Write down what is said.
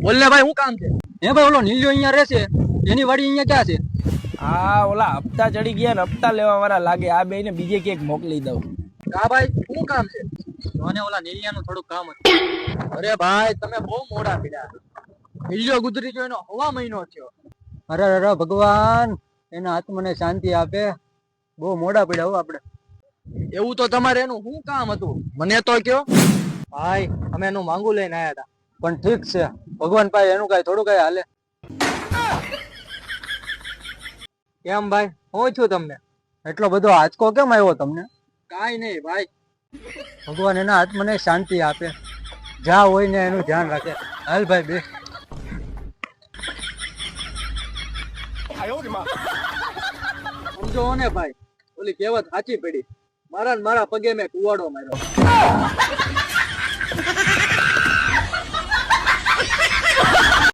બોલ ને ભાઈ, શું કામ છે? હે ભાઈ, ઓલો નીલિયો અહીંયા રહેશે, એની વાડી અહીંયા ક્યાં છે? હા, ઓલા હપ્તા ચડી ગયા ને હપ્તા લેવા વાળા લાગે. આ બે ને બીજે ક્યાંક મોકલી દઉં. હા ભાઈ, શું કામ છે? મને ઓલા નીલિયાનું થોડુંક કામ હતું. અરે ભાઈ, તમે બહુ મોડા પીડ્યા. મિલ્યો ગુજરી ગયો એનો હવા મહિનો થયો. અરે અરે ભગવાન એના આત્મને શાંતિ આપે. બહુ મોડા પડ્યા હો આપણે. એવું તો તમારે એનું શું કામ હતું મને તો કયો. ભાઈ, અમે એનું માંગુ લઈને આયા હતા. પણ ઠીક છે, ભગવાન પાસે એનું કઈ થોડું કઈ હાલે. કેમ ભાઈ, હું છું તમને? એટલો બધો આંચકો કેમ આવ્યો તમને? કાઈ નહીં ભાઈ. ભગવાન એના આત્મને શાંતિ આપે. જ્યાં હોય ને એનું ધ્યાન રાખે. હાલ ભાઈ બે. સમજો ને ભાઈ, ઓલી કહેવત સાચી પડી. મારા ને મારા પગે મેં કુવાડો માર્યો.